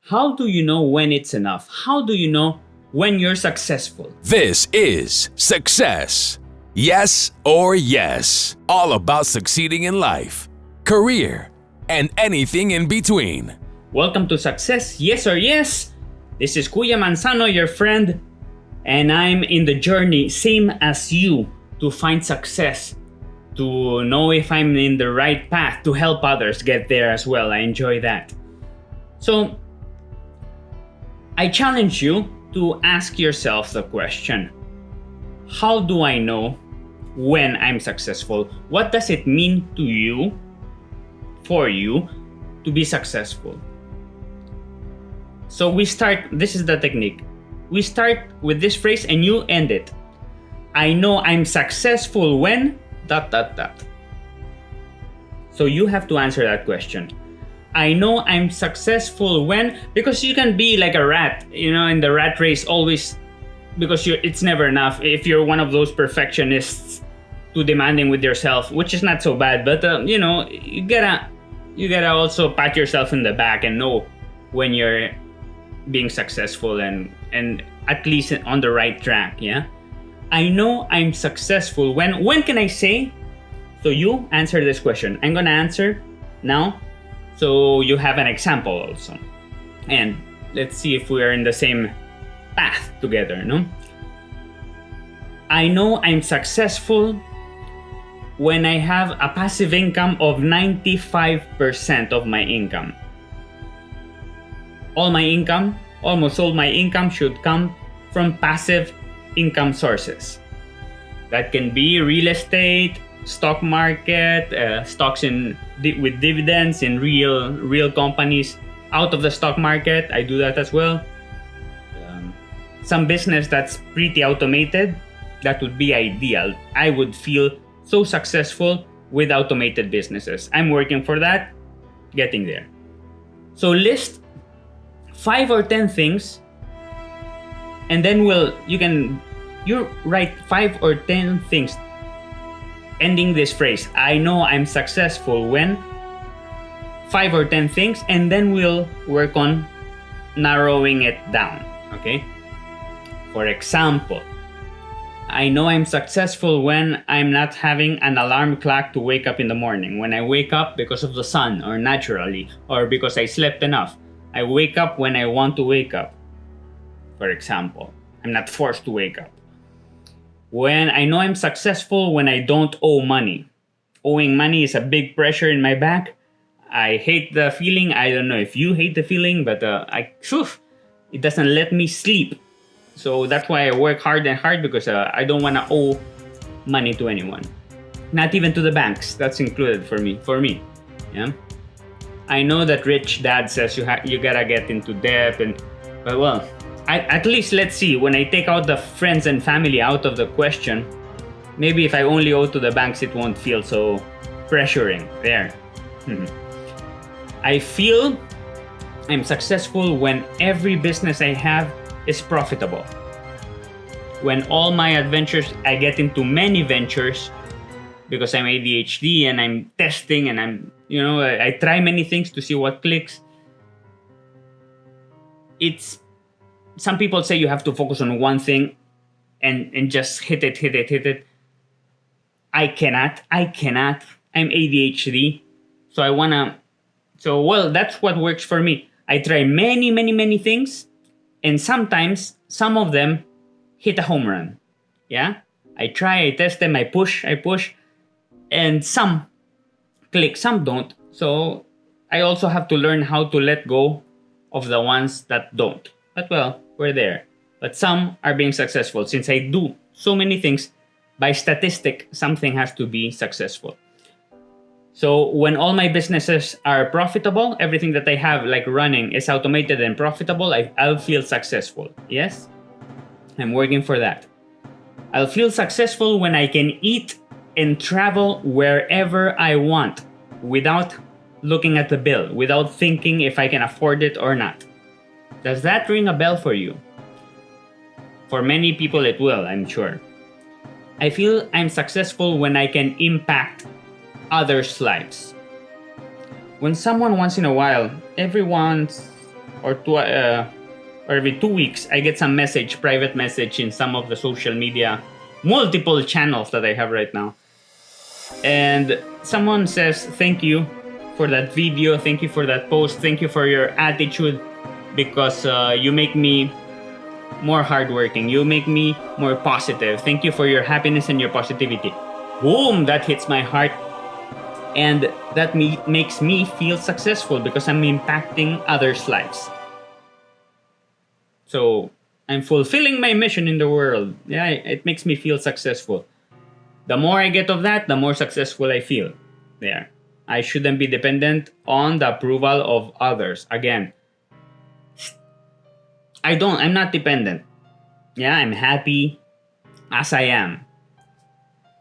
How do you know when it's enough? How do you know when you're successful? This is Success. Yes or yes. All about succeeding in life, career, and anything in between. Welcome to Success, Yes or Yes. This is Kuya Manzano, your friend, and I'm in the journey, same as you, to find success, to know if I'm in the right path, to help others get there as well. I enjoy that. So, I challenge you to ask yourself the question, how do I know when I'm successful? What does it mean to you, for you, to be successful? So this is the technique. We start with this phrase and you end it. I know I'm successful when ... So you have to answer that question. I know I'm successful when, because you can be like a rat, in the rat race always, because it's never enough. If you're one of those perfectionists, too demanding with yourself, which is not so bad, but you gotta also pat yourself in the back and know when you're being successful and at least on the right track. Yeah, I know I'm successful when can I say? So you answer this question. I'm gonna answer now, so you have an example also, and let's see if we are in the same path together. No, I know I'm successful when I have a passive income of 95% of my income. Almost all my income should come from passive income sources. That can be real estate, stock market, stocks with dividends in real companies. Out of the stock market, I do that as well. Some business that's pretty automated, that would be ideal. I would feel so successful with automated businesses. I'm working for that, getting there. So list 5 or 10 things, and then you write 5 or 10 things ending this phrase. I know I'm successful when 5 or 10 things, and then we'll work on narrowing it down. Okay? For example, I know I'm successful when I'm not having an alarm clock to wake up in the morning. When I wake up because of the sun, or naturally, or because I slept enough. I wake up when I want to wake up, for example. I'm not forced to wake up. When I know I'm successful when I don't owe money. Owing money is a big pressure in my back. I hate the feeling. I don't know if you hate the feeling, but it doesn't let me sleep. So that's why I work hard and hard, because I don't want to owe money to anyone. Not even to the banks. That's included for me. Yeah. I know that rich dad says you gotta get into debt, but at least let's see. When I take out the friends and family out of the question, maybe if I only owe to the banks, it won't feel so pressuring. There. I feel I'm successful when every business I have is profitable. When all my adventures, I get into many ventures, because I'm ADHD and I'm testing and I try many things to see what clicks. Some people say you have to focus on one thing and just hit it. I cannot. I'm ADHD. So that's what works for me. I try many things, and sometimes some of them hit a home run. Yeah? I try, I test them, I push, and some click, some don't. So I also have to learn how to let go of the ones that don't. But we're there. But some are being successful. Since I do so many things, by statistic, something has to be successful. So when all my businesses are profitable, everything that I have like running is automated and profitable, I'll feel successful. Yes? I'm working for that. I'll feel successful when I can eat and travel wherever I want without looking at the bill, without thinking if I can afford it or not. Does that ring a bell for you? For many people it will, I'm sure. I feel I'm successful when I can impact others' lives. When someone once in a while, every once or every 2 weeks, I get some private message in some of the social media, multiple channels that I have right now. And someone says, thank you for that video, thank you for that post, thank you for your attitude, because you make me more hardworking, you make me more positive. Thank you for your happiness and your positivity. Boom, that hits my heart. And that makes me feel successful because I'm impacting others' lives. So I'm fulfilling my mission in the world. Yeah, it makes me feel successful. The more I get of that, the more successful I feel. There. I shouldn't be dependent on the approval of others. Again, I'm not dependent. Yeah, I'm happy as I am.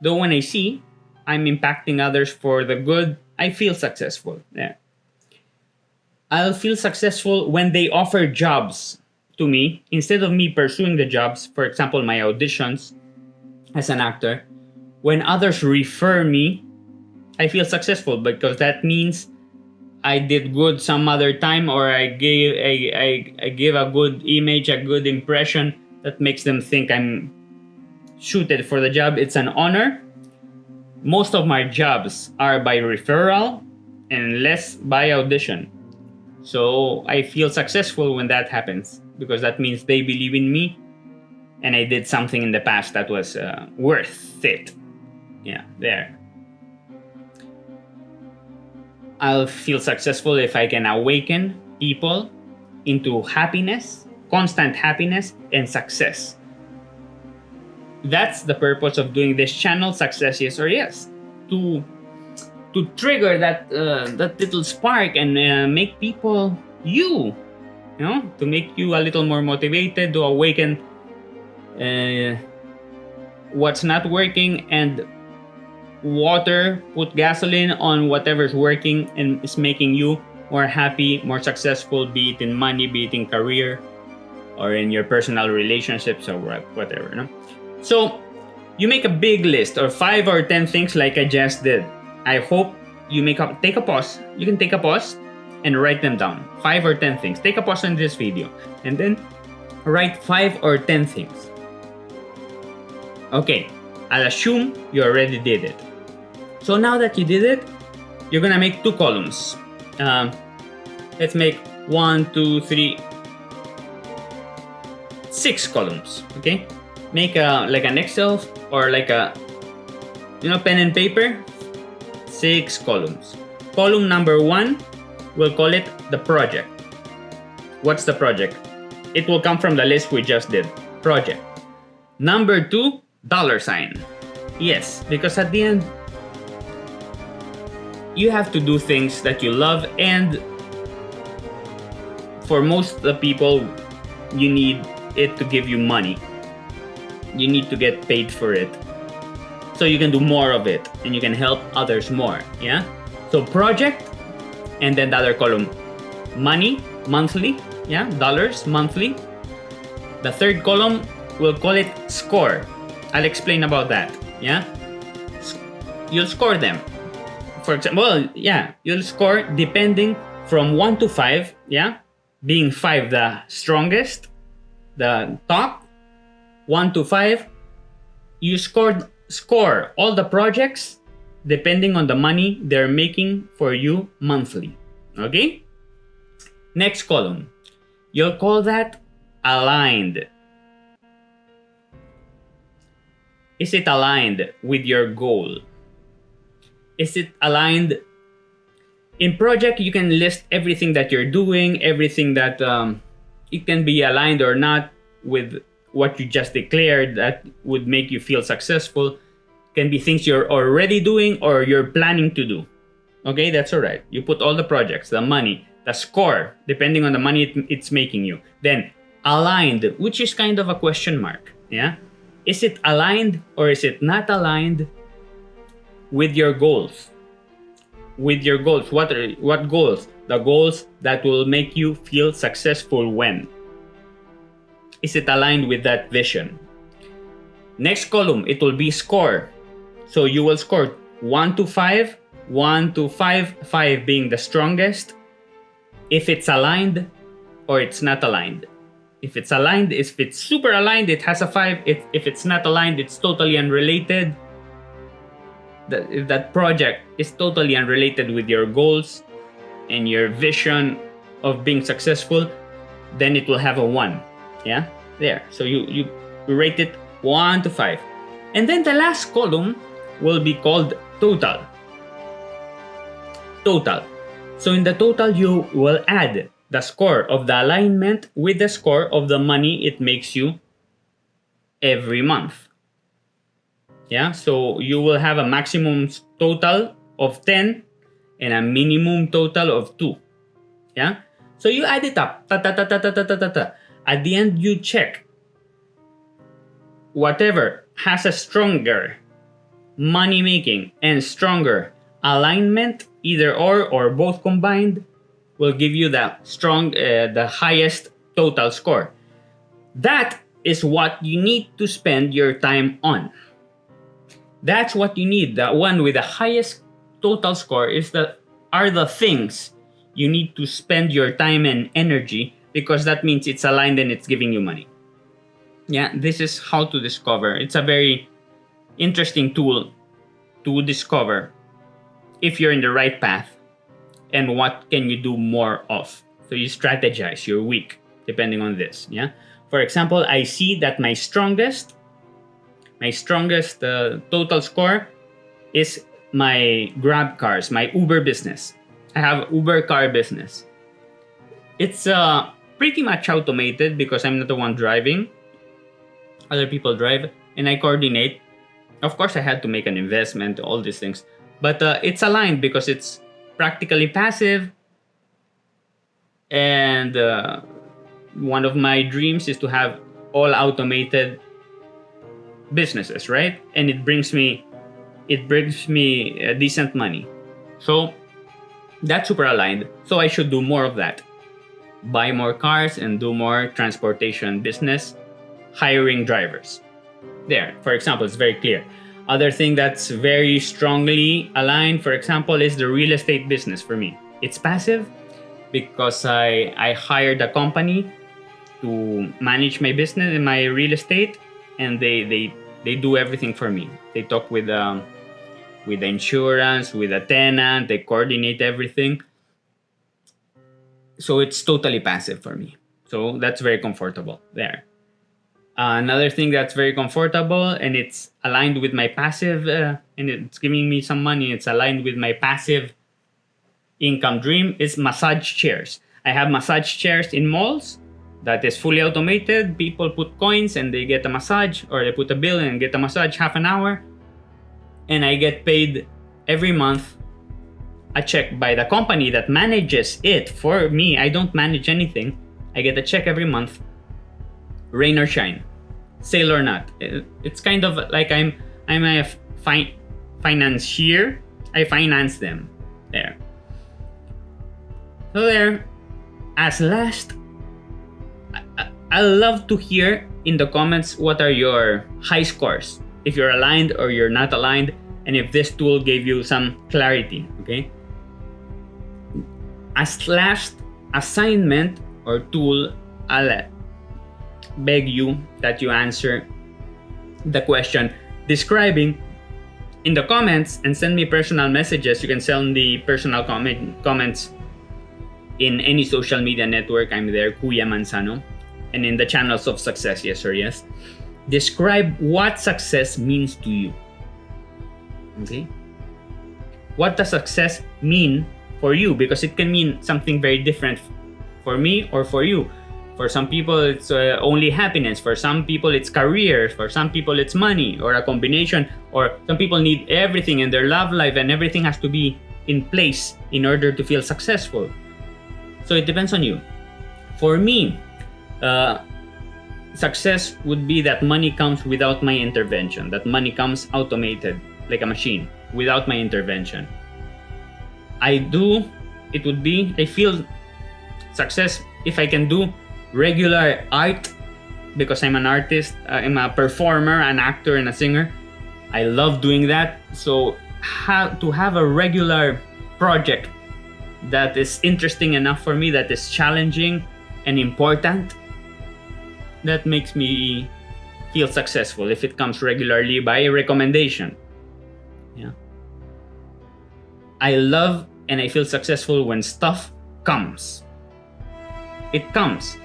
Though when I see I'm impacting others for the good, I feel successful. Yeah. I'll feel successful when they offer jobs to me instead of me pursuing the jobs. For example, my auditions as an actor. When others refer me, I feel successful because that means I did good some other time, or I gave a good image, a good impression that makes them think I'm suited for the job. It's an honor. Most of my jobs are by referral and less by audition. So I feel successful when that happens because that means they believe in me and I did something in the past that was worth it. Yeah, there. I'll feel successful if I can awaken people into happiness, constant happiness, and success. That's the purpose of doing this channel, Success Yes or Yes, to trigger that little spark and make people to make you a little more motivated, to awaken what's not working and put gasoline on whatever's working and is making you more happy, more successful, be it in money, be it in career, or in your personal relationships or whatever. No? So you make a big list of 5 or 10 things like I just did. I hope you take a pause. You can take a pause and write them down. 5 or 10 things. Take a pause on this video and then write 5 or 10 things. Okay, I'll assume you already did it. So now that you did it, you're gonna make 2 columns. Let's make 1, 2, 3, 6 columns. Okay, make like an Excel or like a pen and paper. 6 columns. Column number 1, we'll call it the project. What's the project? It will come from the list we just did. Project. Number 2, $. Yes, because at the end, you have to do things that you love, and for most of the people, you need it to give you money. You need to get paid for it. So you can do more of it and you can help others more. Yeah? So project, and then the other column, money, monthly. Yeah? Dollars, monthly. The third column, we'll call it score. I'll explain about that. Yeah? You'll score them. For example, you'll score depending from 1 to 5. Yeah? Being 5 the strongest, the top. 1 to 5, you score all the projects depending on the money they're making for you monthly. Okay? Next column, you'll call that aligned. Is it aligned with your goal? Is it aligned? In project, you can list everything that you're doing, everything that it can be aligned or not with what you just declared that would make you feel successful. Can be things you're already doing or you're planning to do. Okay, that's all right. You put all the projects, the money, the score, depending on the money it's making you. Then aligned, which is kind of a question mark. Yeah, is it aligned or is it not aligned with your goals? With your goals, what goals? The goals that will make you feel successful when. Is it aligned with that vision? Next column, it will be score. So you will score 1 to 5, 1 to 5, 5 being the strongest. If it's aligned, or it's not aligned. If it's aligned, if it's super aligned, it has a 5. If it's not aligned, it's totally unrelated. If that project is totally unrelated with your goals and your vision of being successful, then it will have a 1. Yeah, there. So you rate it 1 to 5. And then the last column will be called total. Total. So in the total, you will add the score of the alignment with the score of the money it makes you every month. Yeah, so you will have a maximum total of 10 and a minimum total of 2. Yeah, so you add it up. Ta, ta, ta, ta, ta, ta, ta, ta. At the end, you check whatever has a stronger money making and stronger alignment, either or both combined, will give you the highest total score. That is what you need to spend your time on. That's what you need. The one with the highest total score are the things you need to spend your time and energy, because that means it's aligned and it's giving you money. Yeah, this is how to discover. It's a very interesting tool to discover if you're in the right path and what can you do more of. So you strategize your week depending on this. Yeah. For example, I see that my strongest total score is my Grab cars, my Uber business. I have Uber car business. It's pretty much automated because I'm not the one driving. Other people drive and I coordinate. Of course, I had to make an investment, all these things. But it's aligned because it's practically passive. And one of my dreams is to have all automated businesses, right? And it brings me decent money. So that's super aligned. So I should do more of that. Buy more cars and do more transportation business, hiring drivers. There, for example, it's very clear. Other thing that's very strongly aligned, for example, is the real estate business for me. It's passive because I hired a company to manage my business and my real estate, and they do everything for me. They talk with the insurance, with the tenant, they coordinate everything. So it's totally passive for me. So that's very comfortable there. Another thing that's very comfortable and it's aligned with my passive, and it's giving me some money, it's aligned with my passive income dream, is massage chairs. I have massage chairs in malls that is fully automated. People put coins and they get a massage, or they put a bill and get a massage half an hour. And I get paid every month a check by the company that manages it for me. I don't manage anything. I get a check every month, rain or shine, sale or not. It's kind of like I'm a financier. I finance them there. So there, as last, I love to hear in the comments what are your high scores, if you're aligned or you're not aligned, and if this tool gave you some clarity. Okay. As last assignment or tool, I'll beg you that you answer the question describing in the comments and send me personal messages. You can send the personal comments in any social media network. I'm there, Kuya Manzano, and in the channels of Success, Yes or Yes. Describe what success means to you. Okay? What does success mean for you? Because it can mean something very different for me or for you. For some people, it's only happiness. For some people, it's career. For some people, it's money or a combination. Or some people need everything in their love life, and everything has to be in place in order to feel successful. So it depends on you. For me, success would be that money comes without my intervention. That money comes automated like a machine without my intervention. I feel success if I can do regular art, because I'm an artist, I'm a performer, an actor, and a singer. I love doing that. So to have a regular project that is interesting enough for me, that is challenging and important, that makes me feel successful if it comes regularly by recommendation. Yeah. I love and I feel successful when stuff comes. It comes.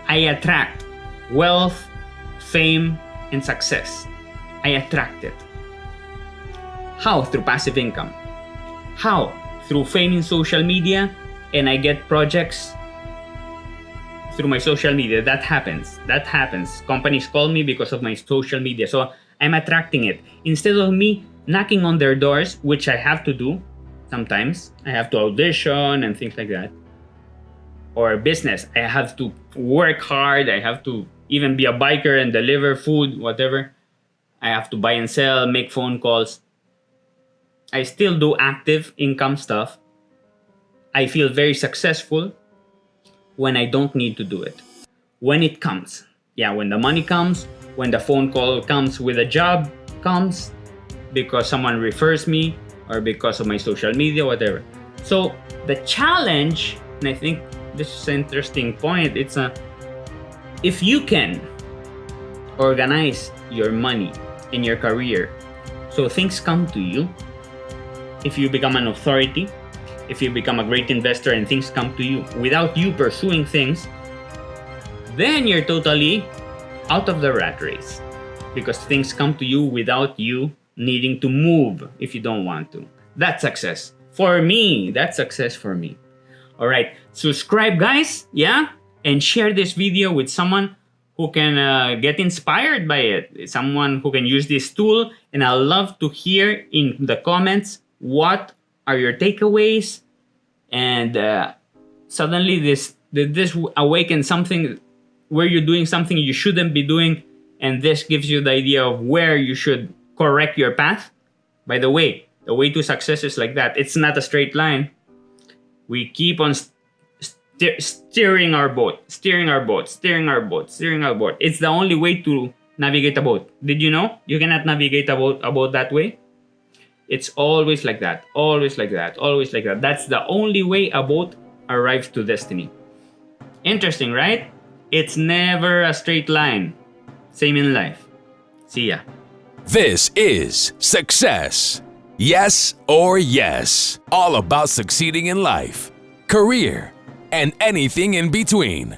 I attract wealth, fame, and success. I attract it. How? Through passive income. How? Through fame in social media, and I get projects through my social media. That happens. Companies call me because of my social media. So I'm attracting it. Instead of me knocking on their doors, which I have to do sometimes. I have to audition and things like that. Or business, I have to work hard. I have to even be a biker and deliver food, whatever. I have to buy and sell, make phone calls. I still do active income stuff. I feel very successful when I don't need to do it. When it comes. Yeah, when the money comes, when the phone call comes with a job comes, because someone refers me or because of my social media, whatever. So the challenge, and I think this is an interesting point, if you can organize your money in your career so things come to you, if you become an authority, if you become a great investor and things come to you without you pursuing things, then you're totally out of the rat race, because things come to you without you needing to move if you don't want to. That's success. For me, that's success for me. All right, subscribe guys, yeah? And share this video with someone who can get inspired by it, someone who can use this tool. And I'd love to hear in the comments what are your takeaways, and suddenly this awakens something where you're doing something you shouldn't be doing, and this gives you the idea of where you should correct your path. By the way to success is like that. It's not a straight line. We keep on steering our boat. It's the only way to navigate a boat. Did you know you cannot navigate a boat that way? It's always like that. That's the only way a boat arrives to destiny. Interesting, right? It's never a straight line. Same in life. See ya. This is Success. Yes or Yes. All about succeeding in life, career, and anything in between.